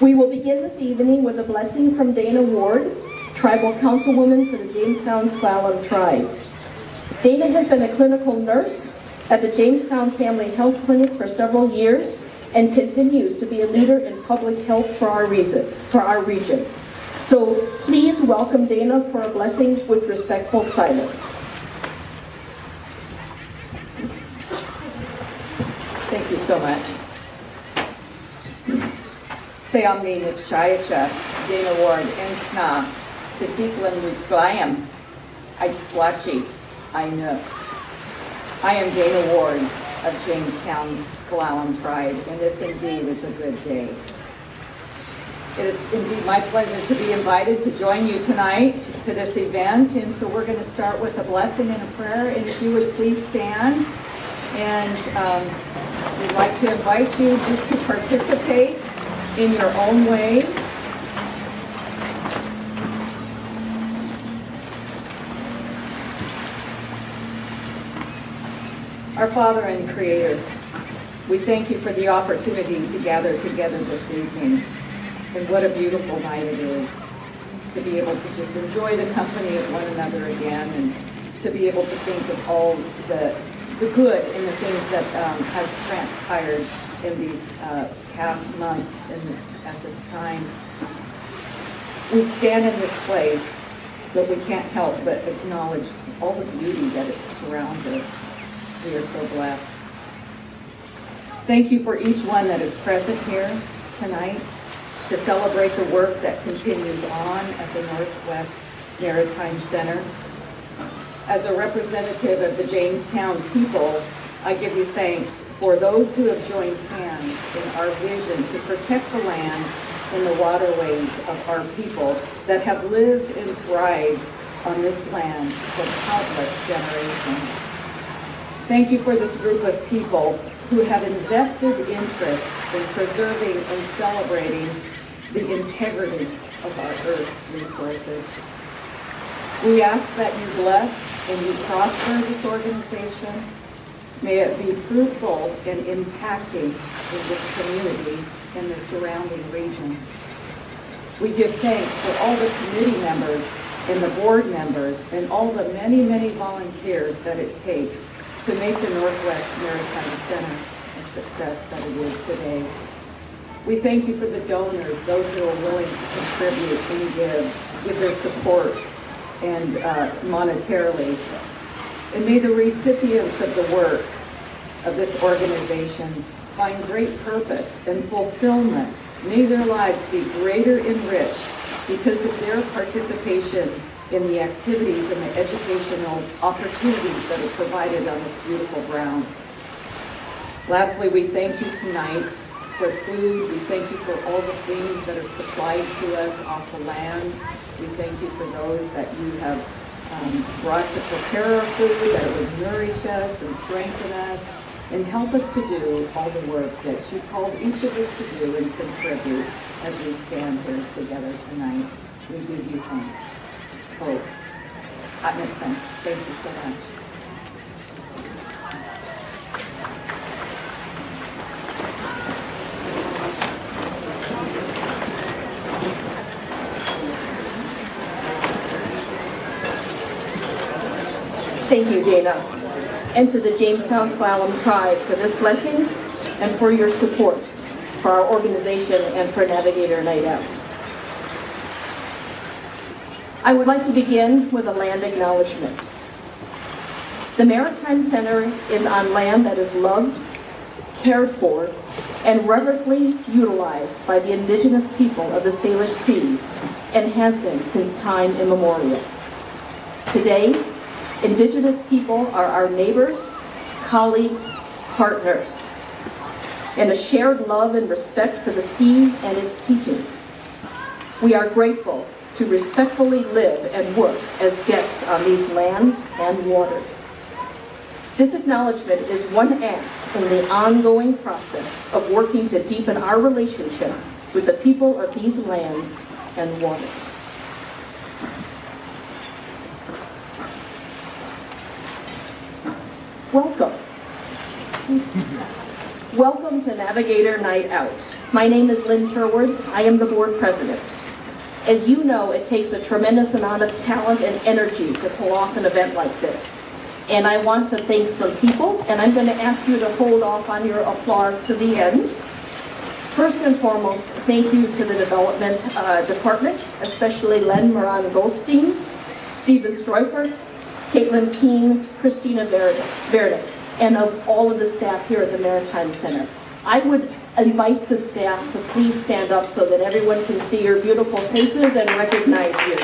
We will begin this evening with a blessing from Dana Ward, Tribal Councilwoman for the Jamestown S'Klallam Tribe. Dana has been a clinical nurse at the Jamestown Family Health Clinic for several years and continues to be a leader in public health for our region. So please welcome Dana for a blessing with respectful silence. Thank you so much. Sayam Ninis Chayacha, Dana Ward, Ensna, Sitiklam Rutsklayam, Aitzwachi, Ainu. I am Dana Ward of Jamestown S'Klallam Tribe, and this indeed is a good day. It is indeed my pleasure to be invited to join you tonight to this event, and so we're going to start with a blessing and a prayer, and if you would please stand, and we'd like to invite you just to participate in your own way. Our Father and Creator, we thank you for the opportunity to gather together this evening. And what a beautiful night it is to be able to just enjoy the company of one another again, and to be able to think of all the good and the things that has transpired in these past months at this time. We stand in this place, but we can't help but acknowledge all the beauty that it surrounds us. We are so blessed. Thank you for each one that is present here tonight to celebrate the work that continues on at the Northwest Maritime Center. As a representative of the Jamestown people, I give you thanks for those who have joined hands in our vision to protect the land and the waterways of our people that have lived and thrived on this land for countless generations. Thank you for this group of people who have invested interest in preserving and celebrating the integrity of our Earth's resources. We ask that you bless and you prosper this organization. May it be fruitful and impacting in this community and the surrounding regions. We give thanks for all the committee members and the board members and all the many, many volunteers that it takes to make the Northwest Maritime Center a success that it is today. We thank you for the donors, those who are willing to contribute and give with their support and monetarily. And may the recipients of the work of this organization find great purpose and fulfillment. May their lives be greater enriched because of their participation in the activities and the educational opportunities that are provided on this beautiful ground. Lastly, we thank you tonight for food. We thank you for all the things that are supplied to us off the land. We thank you for those that you have brought to prepare our food, that it would nourish us and strengthen us and help us to do all the work that you called each of us to do and contribute as we stand here together tonight. We give you thanks. Oh, that makes sense. Thank you so much. Thank you, Dana, and to the Jamestown S'Klallam Tribe for this blessing and for your support for our organization and for Navigator Night Out. I would like to begin with a land acknowledgement. The Maritime Center is on land that is loved, cared for, and reverently utilized by the indigenous people of the Salish Sea and has been since time immemorial. Today, indigenous people are our neighbors, colleagues, partners, and a shared love and respect for the sea and its teachings. We are grateful to respectfully live and work as guests on these lands and waters. This acknowledgement is one act in the ongoing process of working to deepen our relationship with the people of these lands and waters. Welcome. Welcome to Navigator Night Out. My name is Lynn Turwards. I am the board president. As you know, it takes a tremendous amount of talent and energy to pull off an event like this. And I want to thank some people, and I'm going to ask you to hold off on your applause to the end. First and foremost, thank you to the development department, especially Len Moran Goldstein, Stephen Streufert, Caitlin Keene, Christina Verdick, and of all of the staff here at the Maritime Center. I would invite the staff to please stand up so that everyone can see your beautiful faces and recognize you.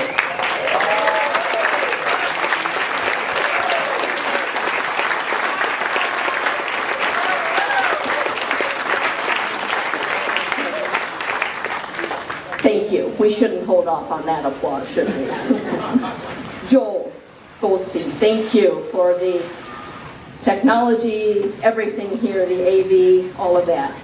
Thank you. We shouldn't hold off on that applause, should we? Joel Goldstein, thank you for the technology, everything here, the AV, all of that.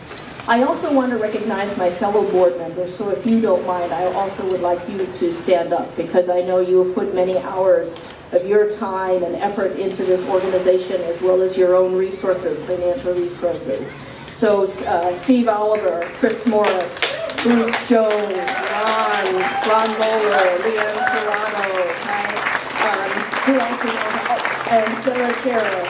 I also want to recognize my fellow board members, so if you don't mind, I also would like you to stand up because I know you have put many hours of your time and effort into this organization as well as your own resources, financial resources. So Steve Oliver, Chris Morris, Bruce Jones, Ron Moeller, Leanne Serrano, who else is on? And Sarah Sheriff,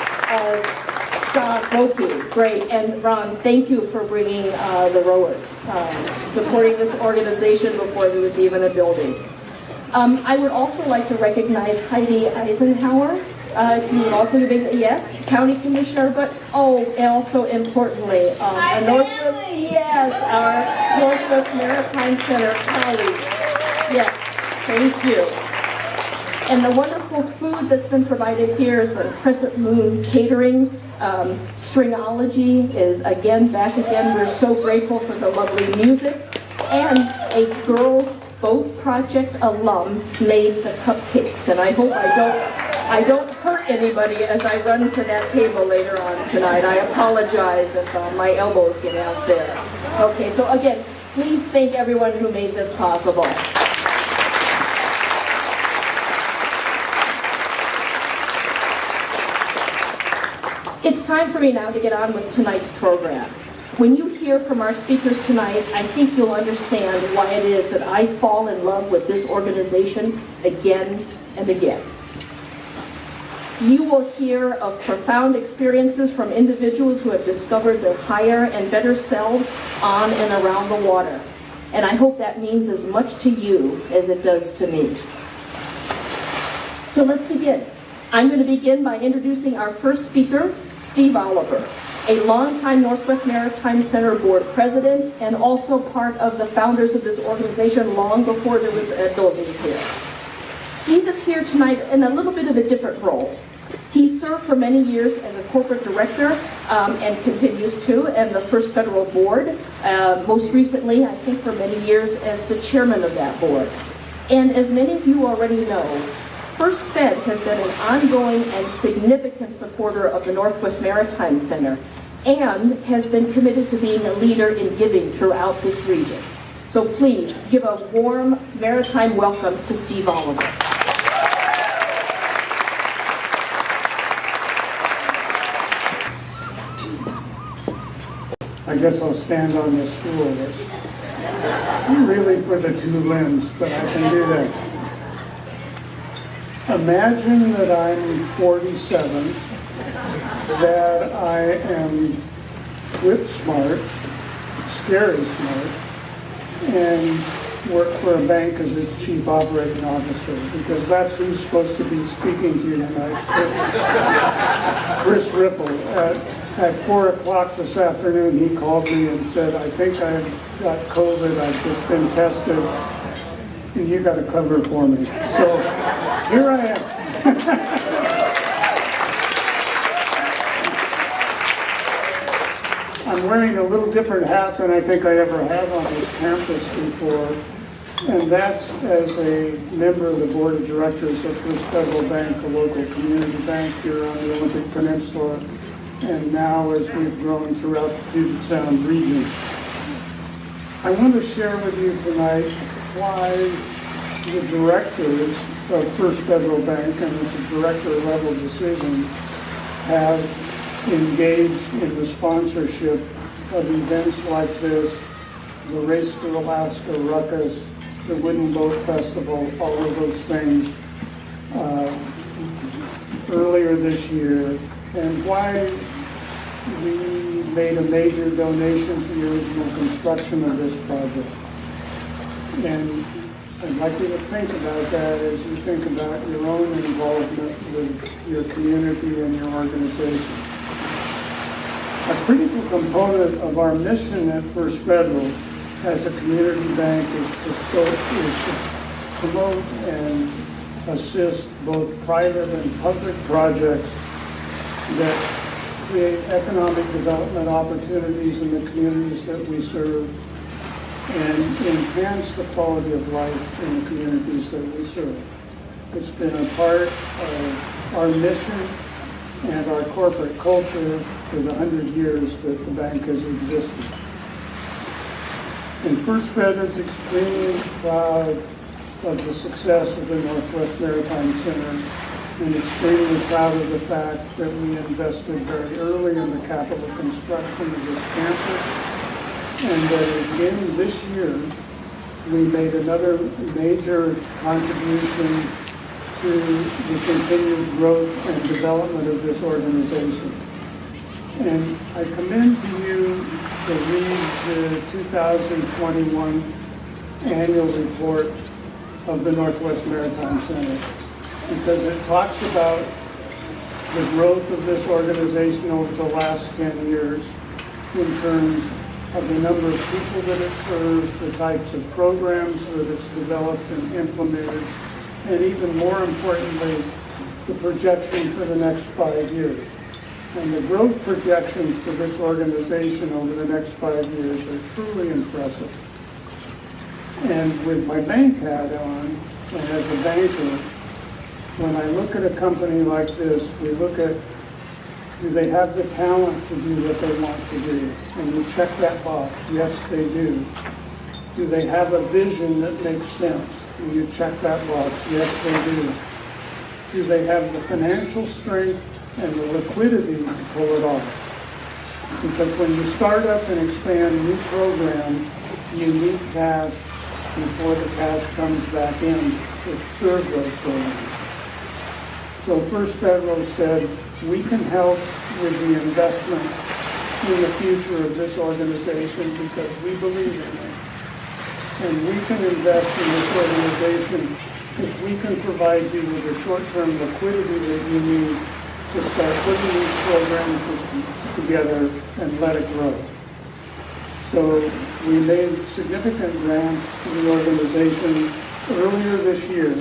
Scott Volpe, great, and Ron, thank you for bringing the rowers, supporting this organization before there was even a building. I would also like to recognize Heidi Eisenhower. If you would also give me, yes, County Commissioner, but and also importantly, our Northwest Maritime Center colleague. Yes, thank you. And the wonderful food that's been provided here is from Crescent Moon Catering. Stringology is back again. We're so grateful for the lovely music. And a Girls Boat Project alum made the cupcakes. And I hope I don't hurt anybody as I run to that table later on tonight. I apologize if my elbows get out there. Okay, so again, please thank everyone who made this possible. It's time for me now to get on with tonight's program. When you hear from our speakers tonight, I think you'll understand why it is that I fall in love with this organization again and again. You will hear of profound experiences from individuals who have discovered their higher and better selves on and around the water. And I hope that means as much to you as it does to me. So let's begin. I'm going to begin by introducing our first speaker, Steve Oliver, a longtime Northwest Maritime Center board president and also part of the founders of this organization long before there was a building here. Steve is here tonight in a little bit of a different role. He served for many years as a corporate director and continues to, and the First Federal Board. Most recently, I think for many years, as the chairman of that board. And as many of you already know, First Fed has been an ongoing and significant supporter of the Northwest Maritime Center and has been committed to being a leader in giving throughout this region. So please give a warm maritime welcome to Steve Oliver. I guess I'll stand on the stool. That's really for the two limbs, but I can do that. Imagine that I'm 47, that I am whip smart, scary smart, and work for a bank as its chief operating officer, because that's who's supposed to be speaking to you tonight. Chris Riffle. At 4 o'clock this afternoon, he called me and said, I think I've got COVID, I've just been tested, and you got to cover for me. So here I am. I'm wearing a little different hat than I think I ever have on this campus before, and that's as a member of the board of directors of First Federal Bank, a local community bank here on the Olympic Peninsula, and now as we've grown throughout the Puget Sound region. I want to share with you tonight why the directors of First Federal Bank, and it's a director level decision, have engaged in the sponsorship of events like this, the Race to Alaska Ruckus, the Wooden Boat Festival, all of those things earlier this year, and why we made a major donation to the original construction of this project. And I'd like you to think about that as you think about your own involvement with your community and your organization. A critical component of our mission at First Federal as a community bank is to promote and assist both private and public projects that create economic development opportunities in the communities that we serve and enhance the quality of life in the communities that we serve. It's been a part of our mission and our corporate culture for the 100 years that the bank has existed. And First Fed is extremely proud of the success of the Northwest Maritime Center and extremely proud of the fact that we invested very early in the capital construction of this campus, and that again this year we made another major contribution to the continued growth and development of this organization. And I commend to you to read the 2021 annual report of the Northwest Maritime Center, because it talks about the growth of this organization over the last 10 years in terms of the number of people that it serves, the types of programs that it's developed and implemented, and even more importantly, the projection for the next 5 years. And the growth projections for this organization over the next 5 years are truly impressive. And with my bank hat on, and as a banker, when I look at a company like this, we look at, do they have the talent to do what they want to do? And you check that box. Yes, they do. Do they have a vision that makes sense? And you check that box. Yes, they do. Do they have the financial strength and the liquidity to pull it off? Because when you start up and expand new programs, you need cash before the cash comes back in to serve those programs. So First Federal said, we can help with the investment in the future of this organization because we believe in it. And we can invest in this organization if we can provide you with the short-term liquidity that you need to start putting these programs together and let it grow. So we made significant grants to the organization earlier this year,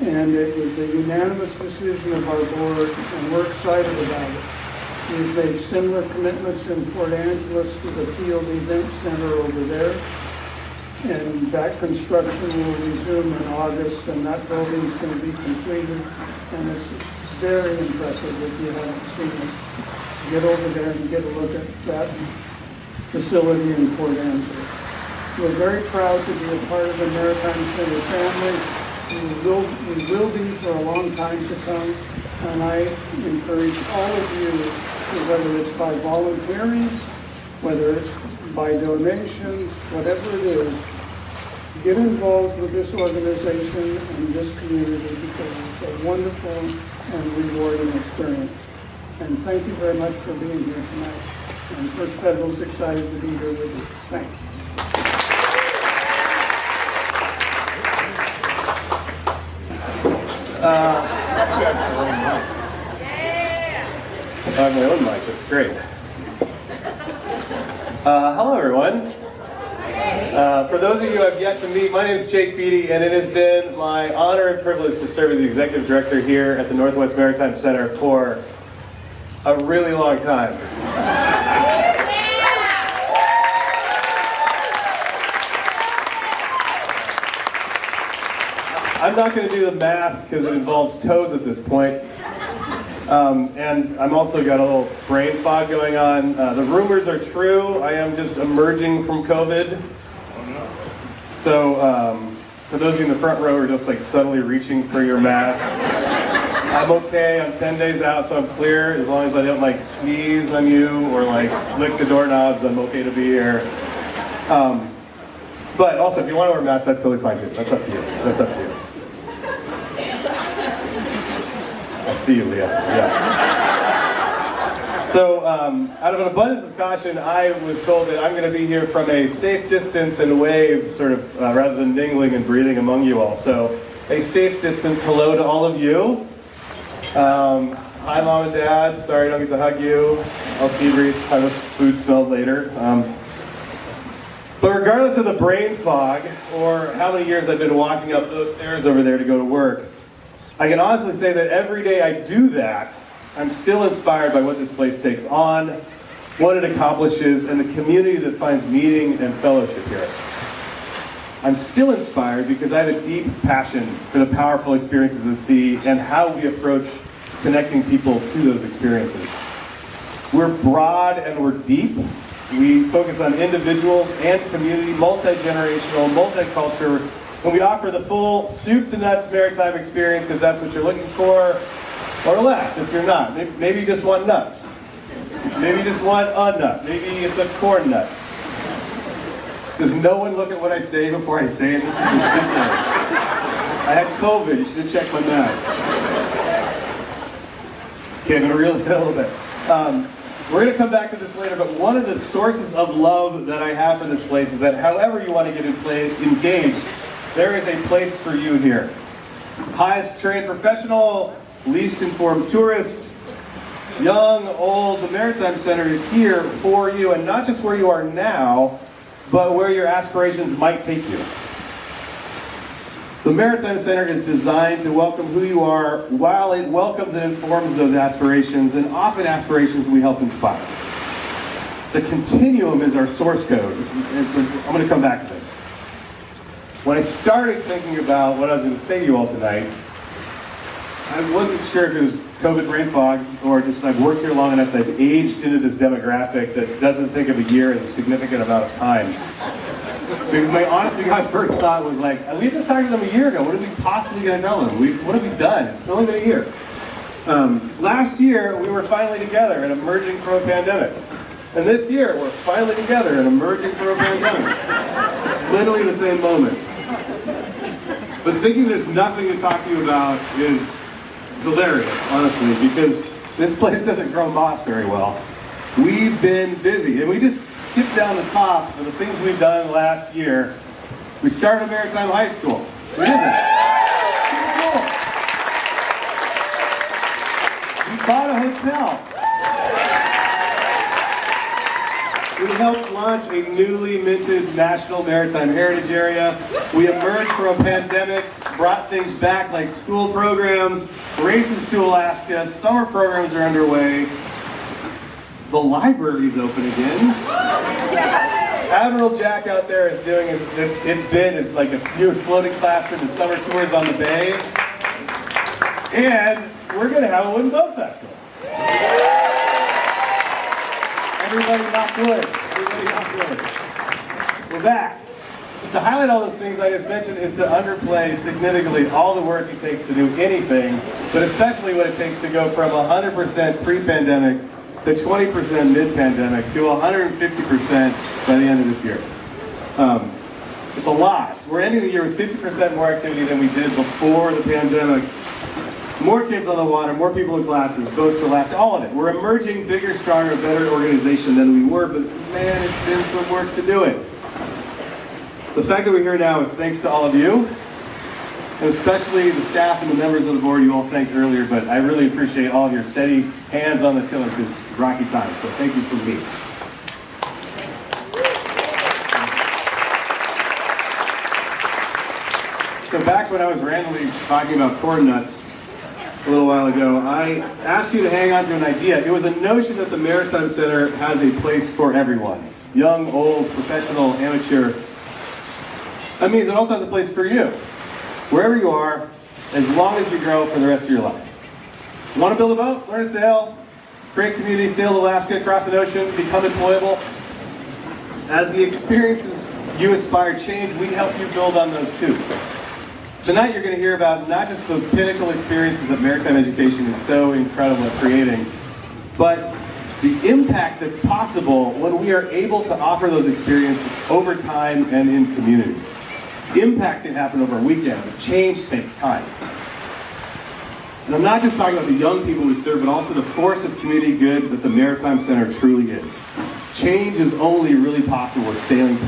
and it was a unanimous decision of our board, and we're excited about it. We've made similar commitments in Port Angeles to the Field Event Center over there, and that construction will resume in August, and that building's going to be completed, and it's very impressive if you haven't seen it. Get over there and get a look at that facility in Port Angeles. We're very proud to be a part of the Maritime Center family. We will be for a long time to come, and I encourage all of you, whether it's by volunteering, whether it's by donations, whatever it is, get involved with this organization and this community because it's a wonderful and rewarding experience. And thank you very much for being here tonight. And First Federal's excited to be here with you. Thanks. I have my own mic, that's great. Hello everyone. For those of you I've yet to meet, my name is Jake Beatty, and it has been my honor and privilege to serve as the Executive Director here at the Northwest Maritime Center for a really long time. I'm not going to do the math because it involves toes at this point. And I'm also got a little brain fog going on. The rumors are true. I am just emerging from COVID. So for those of you in the front row who are just like subtly reaching for your mask, I'm okay. I'm 10 days out, so I'm clear. As long as I don't like sneeze on you or like lick the doorknobs, I'm okay to be here. But also, if you want to wear a mask, that's totally fine too. That's up to you. That's up to you. I see you, Leah. Yeah. So, out of an abundance of caution, I was told that I'm going to be here from a safe distance and wave, sort of, rather than mingling and breathing among you all. So, a safe distance hello to all of you. Hi, Mom and Dad. Sorry I don't get to hug you. I'll debrief how much food smelled later. But regardless of the brain fog, or how many years I've been walking up those stairs over there to go to work, I can honestly say that every day I do that, I'm still inspired by what this place takes on, what it accomplishes, and the community that finds meaning and fellowship here. I'm still inspired because I have a deep passion for the powerful experiences of the sea and how we approach connecting people to those experiences. We're broad and we're deep. We focus on individuals and community, multi-generational, multicultural, and we offer the full soup to nuts maritime experience if that's what you're looking for, or less if you're not. Maybe you just want nuts. Maybe you just want a nut. Maybe it's a corn nut. Does no one look at what I say before I say it? This is ridiculous. I had COVID. You should have checked my math. Okay, I'm going to reel this in a little bit. We're going to come back to this later, but one of the sources of love that I have for this place is that however you want to get engaged, there is a place for you here. Highest trained professional, least informed tourist, young, old, the Maritime Center is here for you, and not just where you are now, but where your aspirations might take you. The Maritime Center is designed to welcome who you are while it welcomes and informs those aspirations, and often aspirations we help inspire. The continuum is our source code. I'm going to come back to this. When I started thinking about what I was going to say to you all tonight, I wasn't sure if it was COVID brain fog or just I've worked here long enough that I've aged into this demographic that doesn't think of a year as a significant amount of time. Because my honest to God first thought was like, we just talked to them a year ago. What are we possibly going to tell them? What have we done? It's only been a year. Last year, we were finally together and emerging from a pandemic. And this year, we're finally together and emerging from a pandemic. It's literally the same moment. But thinking there's nothing to talk to you about is hilarious, honestly, because this place doesn't grow moss very well. We've been busy, and we just skipped down the top of the things we've done last year. We started Maritime High School. We did that. Super cool. We bought a hotel. We helped launch a newly minted National Maritime Heritage Area. We emerged from a pandemic, brought things back like school programs, races to Alaska, summer programs are underway. The library's open again. Admiral Jack out there is doing it's like a new floating classroom and summer tours on the bay. And we're going to have a Wooden Boat Festival. Everybody knock wood. Everybody knock wood. We're back. To highlight all those things I just mentioned is to underplay significantly all the work it takes to do anything, but especially what it takes to go from 100% pre-pandemic to 20% mid-pandemic to 150% by the end of this year. It's a lot. We're ending the year with 50% more activity than we did before the pandemic. More kids on the water, more people in classes, boats to Alaska, all of it. We're emerging bigger, stronger, better organization than we were, but man, it's been some work to do it. The fact that we're here now is thanks to all of you, and especially the staff and the members of the board you all thanked earlier, but I really appreciate all of your steady hands on the tiller because rocky times, so thank you from me. So back when I was randomly talking about corn nuts a little while ago, I asked you to hang on to an idea. It was a notion that the Maritime Center has a place for everyone. Young, old, professional, amateur. That means it also has a place for you. Wherever you are, as long as you grow for the rest of your life. You want to build a boat? Learn to sail? Create community, sail to Alaska, cross an ocean, become employable? As the experiences you aspire change, we help you build on those too. Tonight you're going to hear about not just those pinnacle experiences that maritime education is so incredible at creating, but the impact that's possible when we are able to offer those experiences over time and in community. Impact can happen over a weekend, but change takes time. And I'm not just talking about the young people we serve, but also the force of community good that the Maritime Center truly is. Change is only really possible with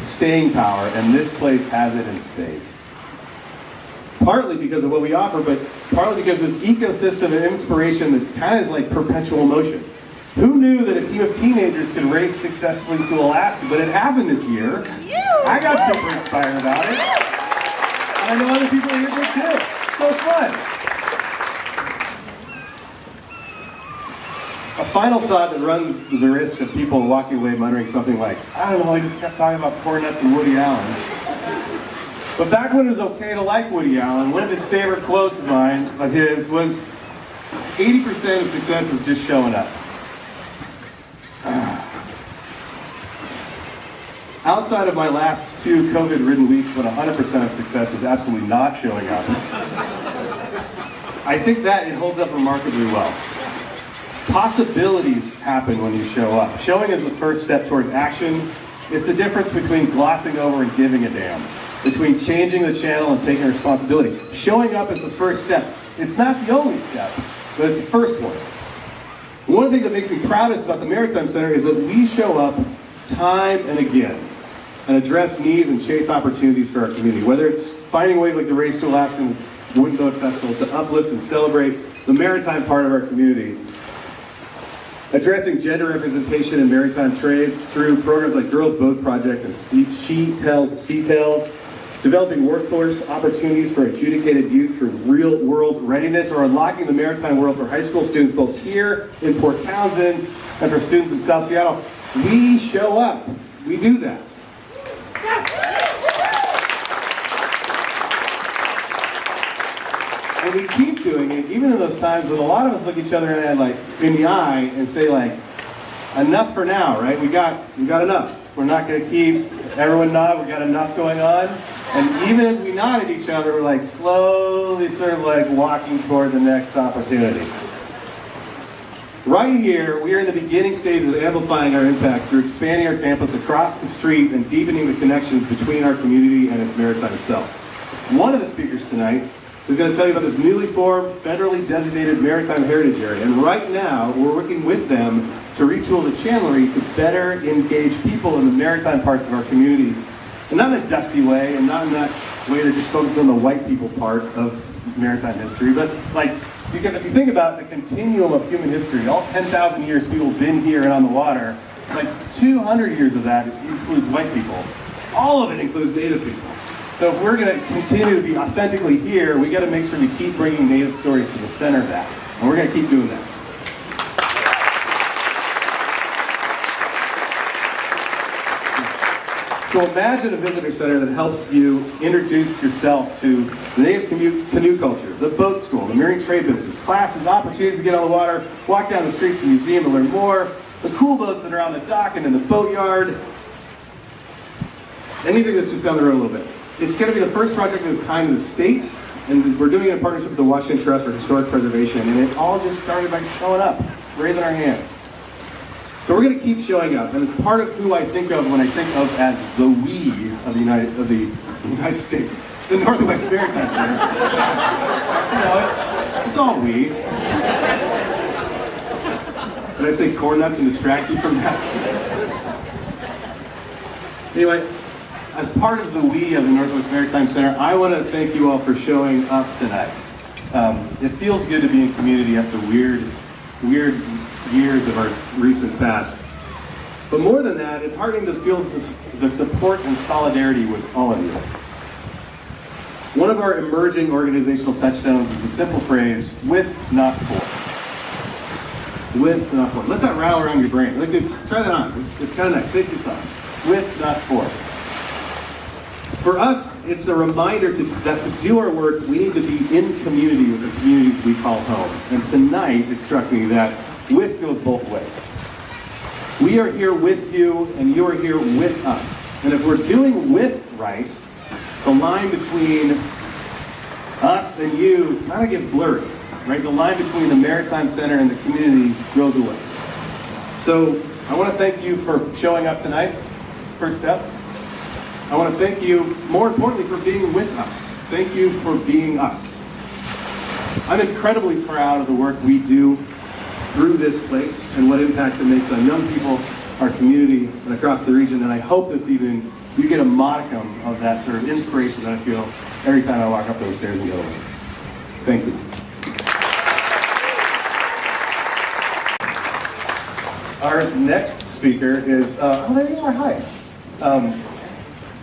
staying power, and this place has it in spades. Partly because of what we offer, but partly because this ecosystem of inspiration that kind of is like perpetual motion. Who knew that a team of teenagers could race successfully to Alaska? But it happened this year. I got super inspired about it. And I know other people here did too. So fun. A final thought that runs the risk of people walking away muttering something like, I don't know, I just kept talking about corn nuts and Woody Allen. But back when it was okay to like Woody Allen, one of his favorite quotes of his was, 80% of success is just showing up. Outside of my last 2 COVID-ridden weeks when 100% of success was absolutely not showing up, I think that it holds up remarkably well. Possibilities happen when you show up. Showing is the first step towards action. It's the difference between glossing over and giving a damn, between changing the channel and taking responsibility. Showing up is the first step. It's not the only step, but it's the first one. One of the things that makes me proudest about the Maritime Center is that we show up time and again and address needs and chase opportunities for our community. Whether it's finding ways like the Race to Alaska and this Wooden Boat Festival to uplift and celebrate the maritime part of our community. Addressing gender representation in maritime trades through programs like Girls Boat Project and Sea Tales. Developing workforce opportunities for adjudicated youth through real-world readiness, or unlocking the maritime world for high school students both here in Port Townsend and for students in South Seattle. We show up. We do that. And we keep doing it, even in those times when a lot of us look each other in the eye and say, like, enough for now, right? We got enough. We're not going to keep everyone nod. We got enough going on. And even as we nod at each other, we're like slowly sort of like walking toward the next opportunity. Right here, we are in the beginning stages of amplifying our impact through expanding our campus across the street and deepening the connections between our community and its maritime self. One of the speakers tonight is going to tell you about this newly formed, federally designated maritime heritage area. And right now, we're working with them to retool the channelry to better engage people in the maritime parts of our community. And not in a dusty way, and not in that way that just focuses on the white people part of maritime history, but like, because if you think about the continuum of human history, all 10,000 years people have been here and on the water, like 200 years of that includes white people. All of it includes Native people. So if we're going to continue to be authentically here, we got to make sure we keep bringing Native stories to the center of that. And we're going to keep doing that. So imagine a visitor center that helps you introduce yourself to the Native canoe culture, the boat school, the marine trade business, classes, opportunities to get on the water, walk down the street to the museum to learn more, the cool boats that are on the dock and in the boatyard, anything that's just down the road a little bit. It's going to be the first project of its kind in the state, and we're doing it in partnership with the Washington Trust for Historic Preservation, and it all just started by showing up, raising our hand. So we're going to keep showing up, and it's part of who I think of when I think of as the we of the United States, the Northwest Maritime Center. You know, it's all we. Did I say corn nuts and distract you from that? Anyway, as part of the we of the Northwest Maritime Center, I want to thank you all for showing up tonight. It feels good to be in community after weird years of our recent past. But more than that, it's heartening to feel the support and solidarity with all of you. One of our emerging organizational touchstones is the simple phrase, with, not for. With, not for. Let that rattle around your brain. Try that on. It's kind of nice. Say it to yourself. With, not for. For us, it's a reminder that to do our work, we need to be in community with the communities we call home. And tonight, it struck me that with goes both ways. We are here with you, and you are here with us. And if we're doing with right, the line between us and you kind of get blurry, right? The line between the Maritime Center and the community grows away. So I want to thank you for showing up tonight, first step. I want to thank you, more importantly, for being with us. Thank you for being us. I'm incredibly proud of the work we do through this place and what impacts it makes on young people, our community, and across the region. And I hope this evening you get a modicum of that sort of inspiration that I feel every time I walk up those stairs and go away. Thank you. Our next speaker is, oh, there you are, hi. I'm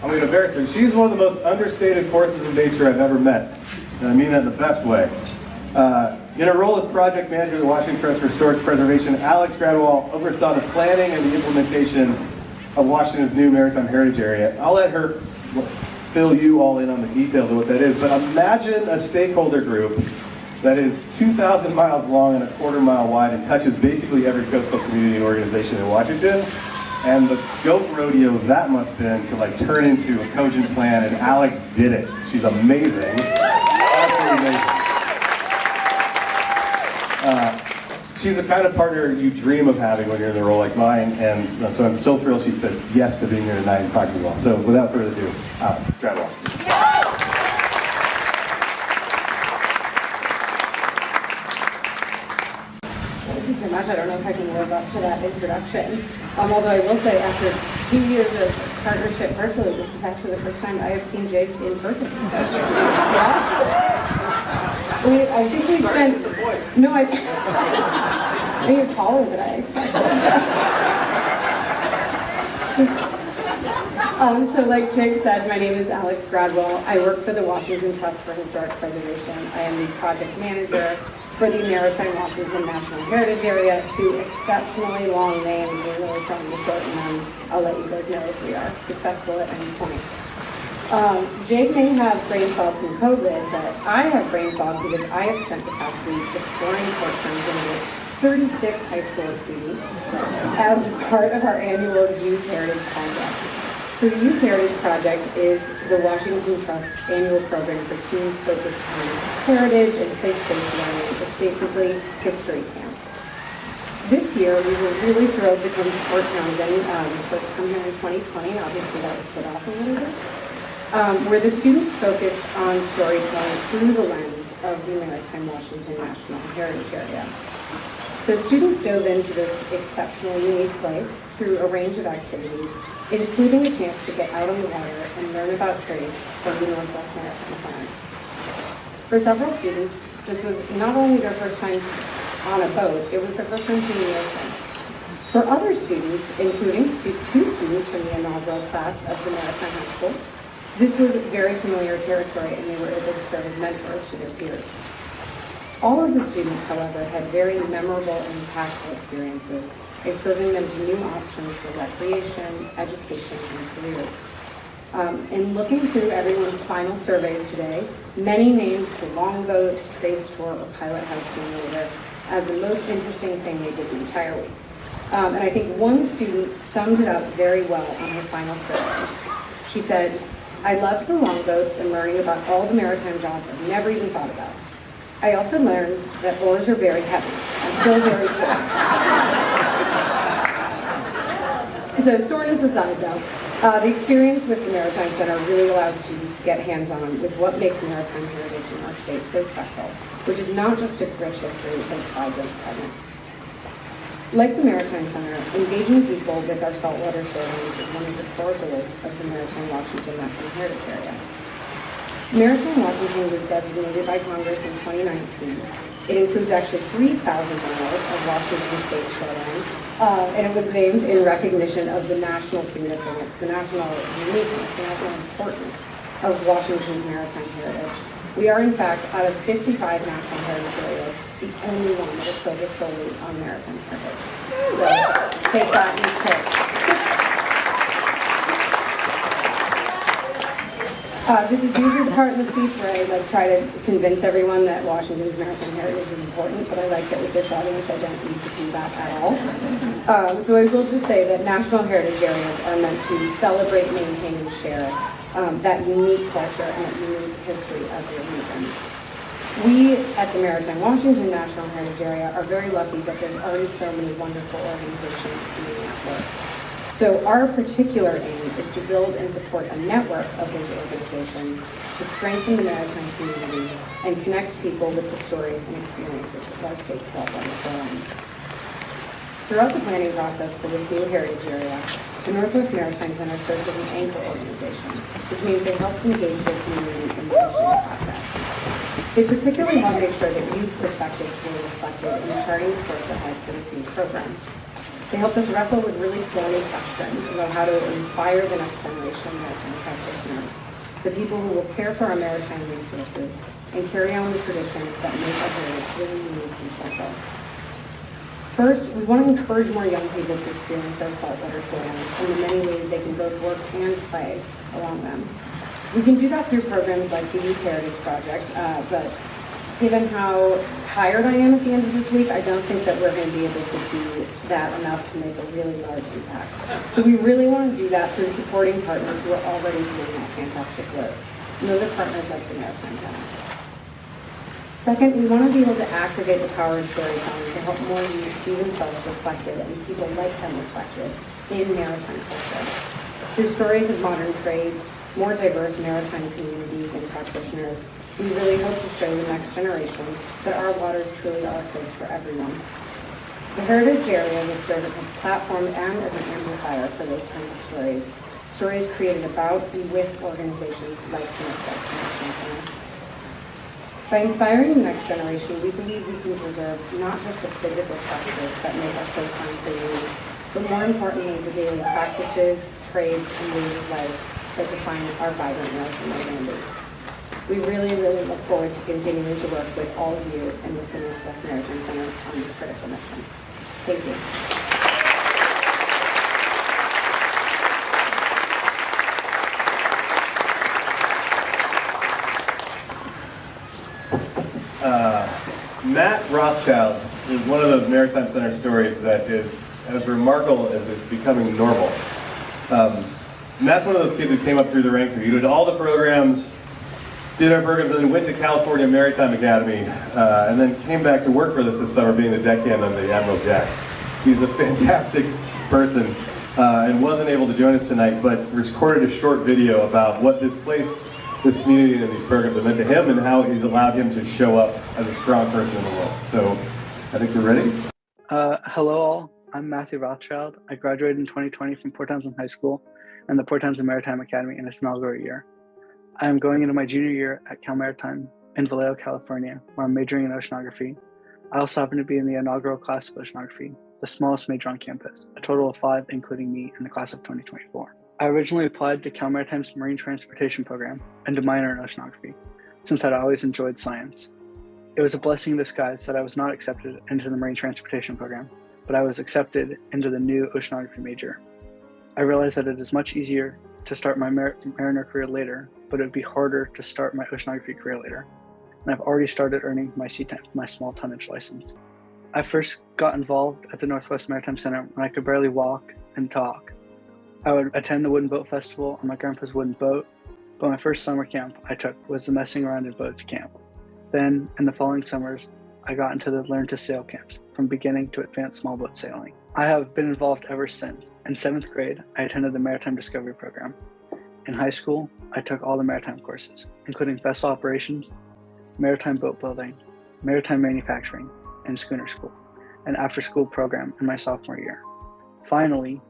going to embarrass her. She's one of the most understated forces of nature I've ever met. And I mean that in the best way. In her role as project manager of the Washington Trust for Historic Preservation, Alex Gradwell oversaw the planning and the implementation of Washington's new maritime heritage area. I'll let her fill you all in on the details of what that is, but imagine a stakeholder group that is 2,000 miles long and a quarter mile wide and touches basically every coastal community and organization in Washington. And the goat rodeo that must have been to like turn into a cogent plan, and Alex did it. She's amazing. Absolutely amazing. She's the kind of partner you dream of having when you're in a role like mine, and so I'm so thrilled she said yes to being here tonight and talking to you all. So without further ado, Alex, grab on. Thank you so much. I don't know if I can live up to that introduction. Although I will say, after 2 years of partnership virtually, this is actually the first time I have seen Jake in person. So, yeah. I think we spent. No, I think you're taller than I expected. So like Jake said, my name is Alex Gradwell. I work for the Washington Trust for Historic Preservation. I am the project manager for the Maritime Washington National Heritage Area. Two exceptionally long names. We're really trying to shorten them. I'll let you guys know if we are successful at any point. Jake may have brain fog from COVID, but I have brain fog because I have spent the past week exploring port terms with 36 high school students as part of our annual Youth Heritage Project. So the Youth Heritage Project is the Washington Trust annual program for teens focused on heritage and place-based learning. It's basically history camp. This year, we were really thrilled to come to Port Townsend. We were supposed to come here in 2020. Obviously, that was put off a little bit. Where the students focused on storytelling through the lens of the Maritime Washington National Heritage Area. So students dove into this exceptionally unique place through a range of activities, including a chance to get out on the water and learn about trades from the Northwest Maritime Center. For several students, this was not only their first time on a boat, it was their first time seeing the ocean. For other students, including two students from the inaugural class of the Maritime High School, this was very familiar territory, and they were able to serve as mentors to their peers. All of the students, however, had very memorable and impactful experiences, exposing them to new options for recreation, education, and careers. In looking through everyone's final surveys today, many named the longboats, trades tour, or pilot house simulator as the most interesting thing they did the entire week. And I think one student summed it up very well on her final survey. She said, "I loved the longboats and learning about all the maritime jobs I've never even thought about. I also learned that oars are very heavy. I'm still very sore." So soreness aside though, the experience with the Maritime Center really allowed students to get hands-on with what makes maritime heritage in our state so special, which is not just its rich history, but its vibrant present. Like the Maritime Center, engaging people with our saltwater shorelines is one of the core goals of the Maritime Washington National Heritage Area. Maritime Washington was designated by Congress in 2019. It includes actually 3,000 miles of Washington state shoreline, and it was named in recognition of the national significance, the national uniqueness, the national importance of Washington's maritime heritage. We are, in fact, out of 55 national heritage areas, the only one that is focused solely on maritime heritage. So, take that and kiss. This is usually the part in the speech where I try to convince everyone that Washington's maritime heritage is important, but I like that with this audience I don't need to do that at all. So I will just say that national heritage areas are meant to celebrate, maintain, and share that unique culture and that unique history of their regions. We at the Maritime Washington National Heritage Area are very lucky that there's already so many wonderful organizations doing that work. So our particular aim is to build and support a network of those organizations to strengthen the maritime community and connect people with the stories and experiences of our state's saltwater shorelines. Throughout the planning process for this new heritage area, the Northwest Maritime Center serves as an anchor organization, which means they help engage their community in the visioning process. They particularly want to make sure that youth perspectives were reflected in charting the course ahead for this new program. They helped us wrestle with really thorny questions about how to inspire the next generation of maritime practitioners, the people who will care for our maritime resources and carry on the traditions that make our heritage really unique and special. First, we want to encourage more young people to experience our saltwater shorelines and the many ways they can both work and play along them. We can do that through programs like the Youth Heritage Project, but given how tired I am at the end of this week, I don't think that we're going to be able to do that enough to make a really large impact. So we really want to do that through supporting partners who are already doing that fantastic work. And those are partners like the Maritime Center. Second, we want to be able to activate the power of storytelling to help more youth see themselves reflected and people like them reflected in maritime culture. Through stories of modern trades, more diverse maritime communities and practitioners, we really hope to show the next generation that our waters truly are a place for everyone. The heritage area will serve as a platform and as an amplifier for those kinds of stories. Stories created about and with organizations like the Northwest Maritime Center. By inspiring the next generation, we believe we can preserve not just the physical structures that make our coastline so unique, but more importantly, the daily practices, trades, and ways of life that define our vibrant maritime identity. We really, really look forward to continuing to work with all of you and with the Northwest Maritime Center on this critical mission. Thank you. Matt Rothschild is one of those Maritime Center stories that is as remarkable as it's becoming normal. Matt's one of those kids who came up through the ranks, who did all the programs, did our programs, and then went to California Maritime Academy, and then came back to work for us this summer being the deckhand on the Admiral Jack. He's a fantastic person and wasn't able to join us tonight, but recorded a short video about what this place, this community, and these programs have meant to him and how he's allowed him to show up as a strong person in the world. So I think we're ready. Hello all, I'm Matthew Rothschild. I graduated in 2020 from Port Townsend High School and the Port Townsend Maritime Academy in its inaugural year. I am going into my junior year at Cal Maritime in Vallejo, California, where I'm majoring in oceanography. I also happen to be in the inaugural class of oceanography, the smallest major on campus, a total of 5, including me, in the class of 2024. I originally applied to Cal Maritime's Marine Transportation program and a minor in oceanography, since I'd always enjoyed science. It was a blessing in disguise that I was not accepted into the Marine Transportation program, but I was accepted into the new oceanography major. I realized that it is much easier to start my mariner career later, but it would be harder to start my oceanography career later. And I've already started earning my CTEM, my small tonnage license. I first got involved at the Northwest Maritime Center when I could barely walk and talk. I would attend the Wooden Boat Festival on my grandpa's wooden boat, but my first summer camp I took was the Messing Around in Boats camp. Then, in the following summers, I got into the Learn to Sail camps, from beginning to advanced small boat sailing. I have been involved ever since. In 7th grade, I attended the Maritime Discovery program. In high school, I took all the maritime courses, including vessel operations, maritime boat building, maritime manufacturing, and schooner school, an after-school program in my sophomore year. Finally,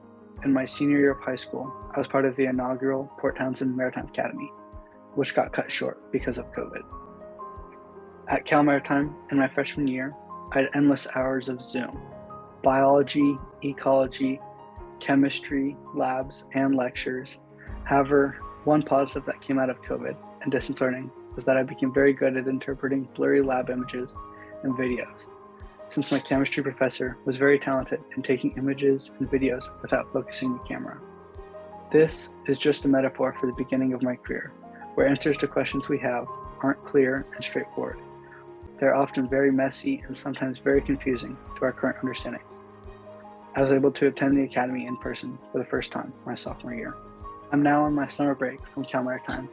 in my senior year of high school, I was part of the inaugural Port Townsend Maritime Academy, which got cut short because of COVID. At Cal Maritime, in my freshman year, I had endless hours of Zoom, biology, ecology, chemistry, labs, and lectures. However, one positive that came out of COVID and distance learning was that I became very good at interpreting blurry lab images and videos, since my chemistry professor was very talented in taking images and videos without focusing the camera. This is just a metaphor for the beginning of my career, where answers to questions we have aren't clear and straightforward. They're often very messy and sometimes very confusing to our current understanding. I was able to attend the academy in person for the first time my sophomore year. I'm now on my summer break from Cal Maritime,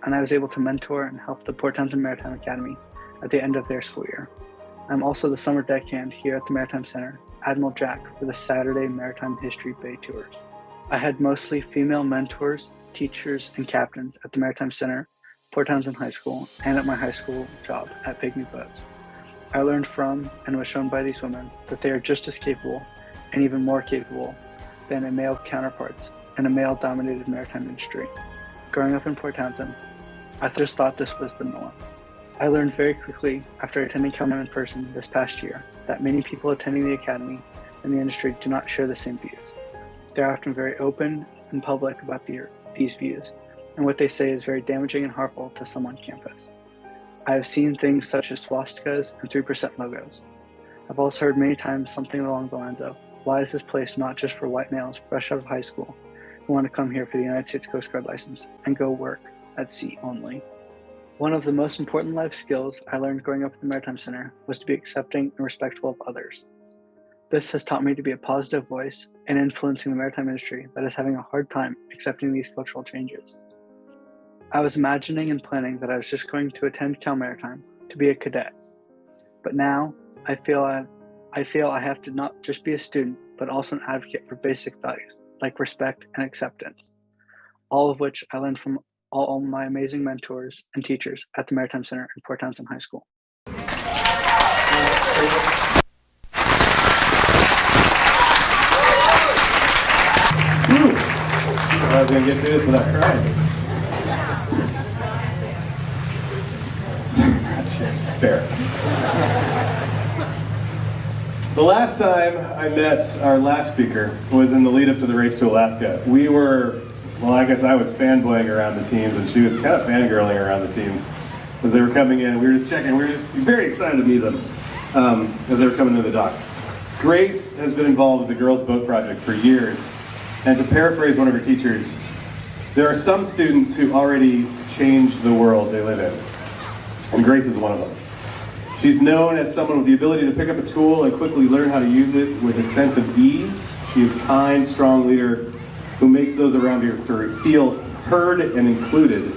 and I was able to mentor and help the Port Townsend Maritime Academy at the end of their school year. I'm also the summer deckhand here at the Maritime Center, Admiral Jack, for the Saturday Maritime History Bay Tours. I had mostly female mentors, teachers, and captains at the Maritime Center, Port Townsend High School, and at my high school job at Pygmy Boats. I learned from and was shown by these women that they are just as capable, and even more capable, than a male counterparts in a male-dominated maritime industry. Growing up in Port Townsend, I just thought this was the norm. I learned very quickly after attending CalMem in person this past year that many people attending the academy and the industry do not share the same views. They're often very open and public about these views, and what they say is very damaging and harmful to some on campus. I have seen things such as swastikas and 3% logos. I've also heard many times something along the lines of, why is this place not just for white males fresh out of high school who want to come here for the United States Coast Guard license and go work at sea only? One of the most important life skills I learned growing up at the Maritime Center was to be accepting and respectful of others. This has taught me to be a positive voice in influencing the maritime industry that is having a hard time accepting these cultural changes. I was imagining and planning that I was just going to attend Cal Maritime to be a cadet. But now I feel I have to not just be a student, but also an advocate for basic values like respect and acceptance, all of which I learned from all my amazing mentors and teachers at the Maritime Center and Port Townsend High School. I was going to get through this without crying. That's fair. The last time I met our last speaker was in the lead up to the race to Alaska. I guess I was fanboying around the teams, and she was kind of fangirling around the teams as they were coming in. We were just checking. We were just very excited to meet them as they were coming to the docks. Grace has been involved with the Girls Boat Project for years. And to paraphrase one of her teachers, there are some students who already changed the world they live in. And Grace is one of them. She's known as someone with the ability to pick up a tool and quickly learn how to use it with a sense of ease. She is a kind, strong leader who makes those around her feel heard and included.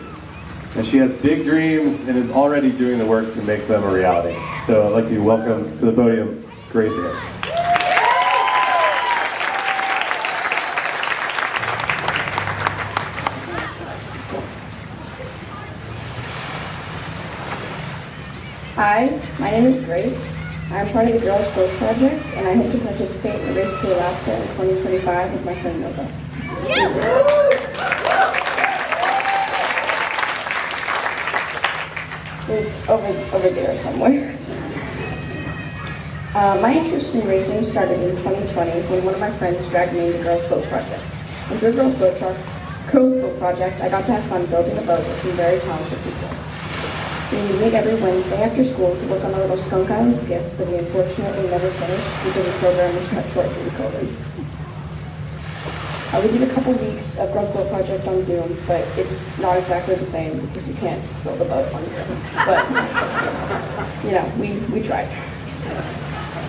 And she has big dreams and is already doing the work to make them a reality. So I'd like to welcome to the podium, Grace again. Hi, my name is Grace. I'm part of the Girls Boat Project, and I hope to participate in the Race to Alaska in 2025 with my friend Nova. It's over there somewhere. My interest in racing started in 2020 when one of my friends dragged me into the Girls Boat Project. And through Girls Boat Project, I got to have fun building a boat with some very talented people. We meet every Wednesday after school to work on a little Skunk Island skiff that we unfortunately never finished because the program was cut short due to COVID. We did a couple weeks of Girls Boat Project on Zoom, but it's not exactly the same because you can't build a boat on Zoom. But, we tried.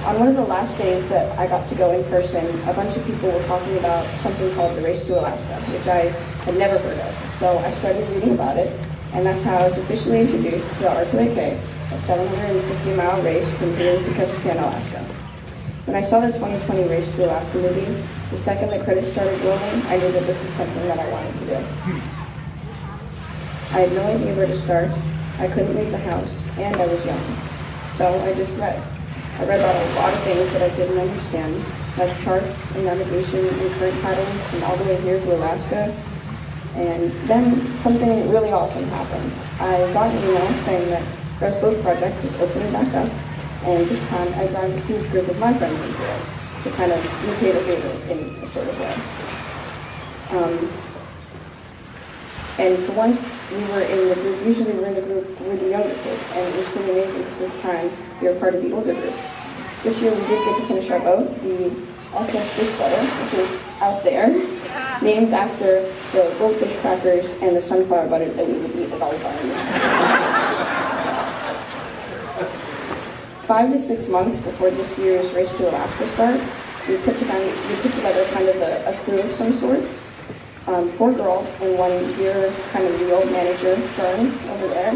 On one of the last days that I got to go in person, a bunch of people were talking about something called the Race to Alaska, which I had never heard of. So I started reading about it. And that's how I was officially introduced to R2AK, a 750-mile race from Boone to Ketchikan, Alaska. When I saw the 2020 Race to Alaska movie, the second the credits started rolling, I knew that this was something that I wanted to do. I had no idea where to start, I couldn't leave the house, and I was young. So I just read. I read about a lot of things that I didn't understand, like charts and navigation and current patterns from all the way here to Alaska. And then something really awesome happened. I got an email saying that Girls Boat Project was opening back up, and this time I dragged a huge group of my friends into it to kind of repay the favor in a sort of way. And for once, we were in the group, usually we're in the group with the younger kids, and it was pretty amazing because this time we were part of the older group. This year we did get to finish our boat, the All-Fresh Fish Butter, which is out there, named after the goldfish crackers and the sunflower butter that we would eat with all of our meals. 5 to 6 months before this year's Race to Alaska start, we put together kind of a crew of some sorts. 4 girls and 1 year kind of the old manager firm over there.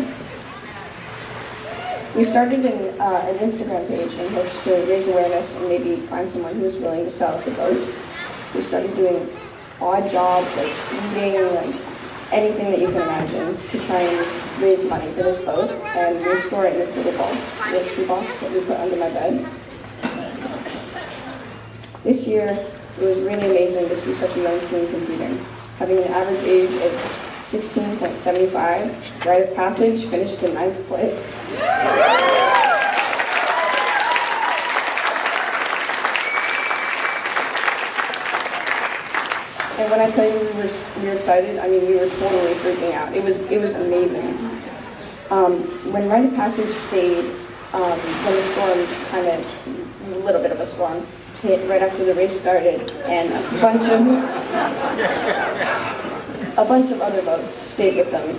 We started an Instagram page in hopes to raise awareness and maybe find someone who was willing to sell us a boat. We started doing odd jobs like weeding, like anything that you can imagine to try and raise money for this boat. And we store it in this little box, little shoebox that we put under my bed. This year, it was really amazing to see such a young team competing. Having an average age of 16.75, rite of passage finished in 9th place. And when I tell you we were excited, I mean we were totally freaking out. It was amazing. When rite of passage stayed, when the storm a little bit of a storm hit right after the race started, and a bunch of other boats stayed with them.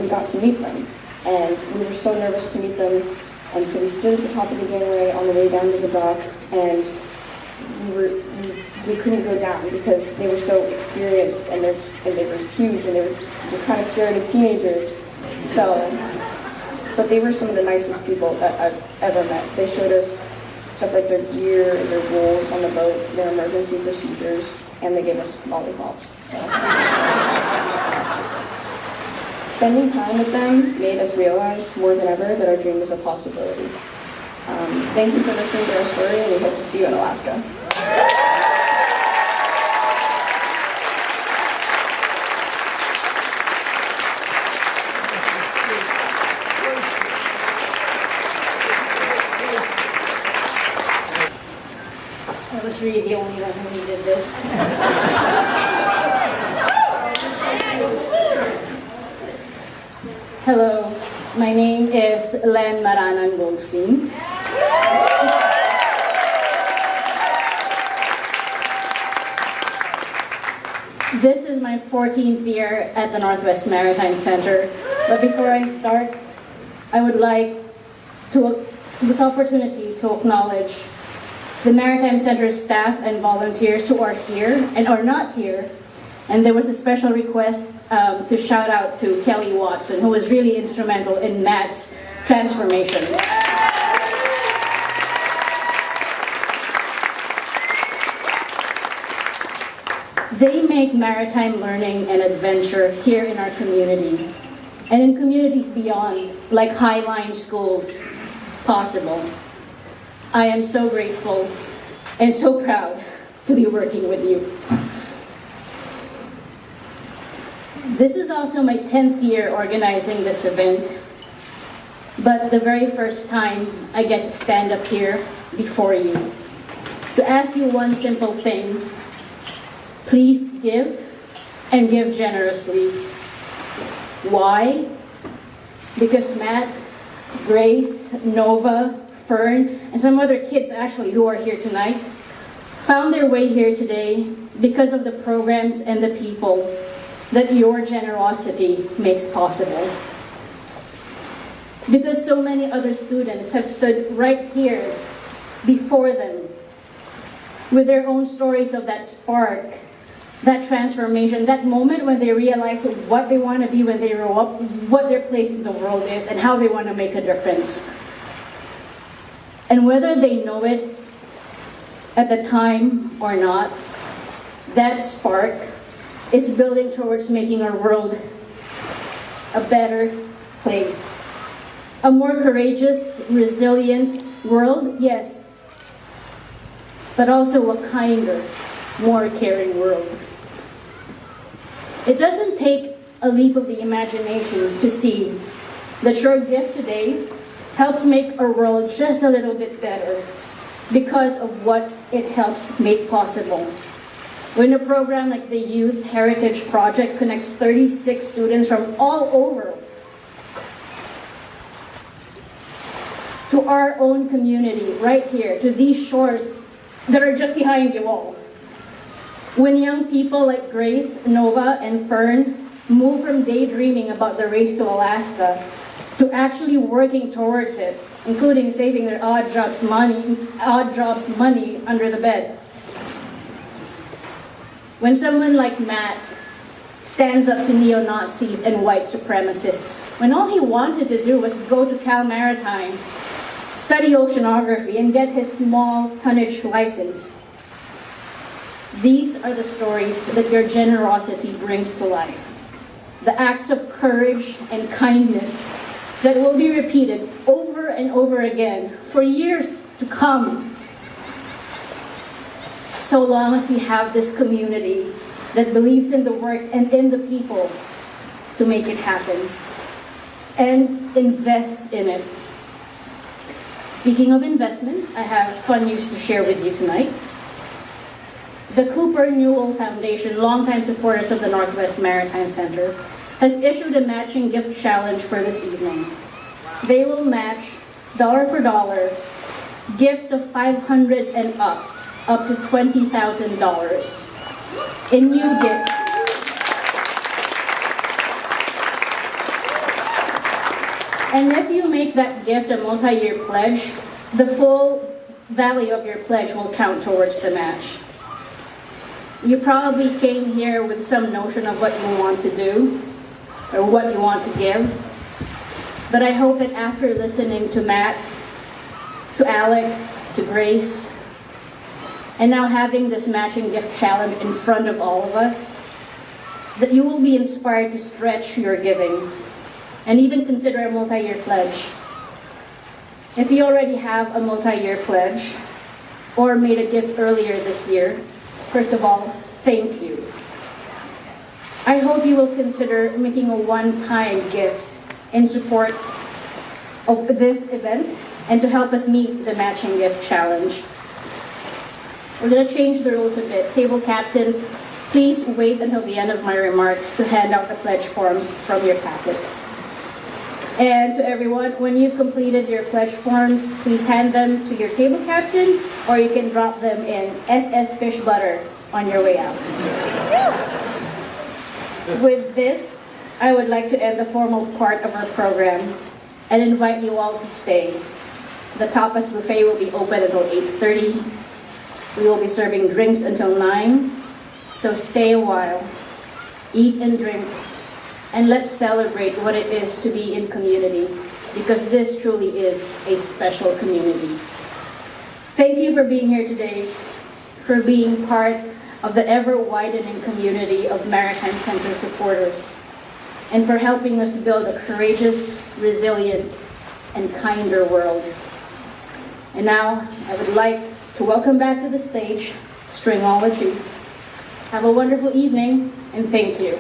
We got to meet them, and we were so nervous to meet them, and so we stood at the top of the gangway on the way down to the dock, and we couldn't go down because they were so experienced, and they were huge, and they were kind of scared of teenagers. So, but they were some of the nicest people that I've ever met. They showed us stuff like their gear and their rules on the boat, their emergency procedures, and they gave us lollipops. So. Spending time with them made us realize more than ever that our dream is a possibility. Thank you for listening to our story, and we hope to see you in Alaska. I was really the only one who needed this. Hello, my name is Len Maranan Goldstein. This is my 14th year at the Northwest Maritime Center. But before I start, I would like this opportunity to acknowledge the Maritime Center staff and volunteers who are here and are not here. And there was a special request to shout out to Kelly Watson, who was really instrumental in Matt's transformation. They make maritime learning and adventure here in our community and in communities beyond, like Highline schools, possible. I am so grateful and so proud to be working with you. This is also my 10th year organizing this event, but the very first time I get to stand up here before you to ask you one simple thing. Please give, and give generously. Why? Because Matt, Grace, Nova, Fern, and some other kids actually who are here tonight found their way here today because of the programs and the people that your generosity makes possible. Because so many other students have stood right here before them with their own stories of that spark, that transformation, that moment when they realize what they want to be when they grow up, what their place in the world is, and how they want to make a difference. And whether they know it at the time or not, that spark is building towards making our world a better place. A more courageous, resilient world, yes, but also a kinder, more caring world. It doesn't take a leap of the imagination to see that your gift today helps make our world just a little bit better because of what it helps make possible. When a program like the Youth Heritage Project connects 36 students from all over to our own community right here, to these shores that are just behind you all. When young people like Grace, Nova, and Fern move from daydreaming about the race to Alaska to actually working towards it, including saving their odd jobs money under the bed. When someone like Matt stands up to neo-Nazis and white supremacists when all he wanted to do was go to Cal Maritime, study oceanography, and get his small tonnage license. These are the stories that your generosity brings to life. The acts of courage and kindness that will be repeated over and over again for years to come. So long as we have this community that believes in the work and in the people to make it happen and invests in it. Speaking of investment, I have fun news to share with you tonight. The Cooper Newell Foundation, longtime supporters of the Northwest Maritime Center, has issued a matching gift challenge for this evening. They will match dollar for dollar gifts of $500 and up to $20,000 in new gifts. And if you make that gift a multi-year pledge, the full value of your pledge will count towards the match. You probably came here with some notion of what you want to do or what you want to give. But I hope that after listening to Matt, to Alex, to Grace, and now having this matching gift challenge in front of all of us, that you will be inspired to stretch your giving and even consider a multi-year pledge. If you already have a multi-year pledge or made a gift earlier this year, first of all, thank you. I hope you will consider making a one-time gift in support of this event and to help us meet the matching gift challenge. We're going to change the rules a bit. Table captains, please wait until the end of my remarks to hand out the pledge forms from your packets. And to everyone, when you've completed your pledge forms, please hand them to your table captain, or you can drop them in SS Fish Butter on your way out. With this, I would like to end the formal part of our program and invite you all to stay. The tapas buffet will be open until 8:30. We will be serving drinks until 9, so stay a while, eat and drink, and let's celebrate what it is to be in community, because this truly is a special community. Thank you for being here today, for being part of the ever-widening community of Maritime Center supporters, and for helping us build a courageous, resilient, and kinder world. And now, I would like to welcome back to the stage Stringology. Have a wonderful evening, and thank you.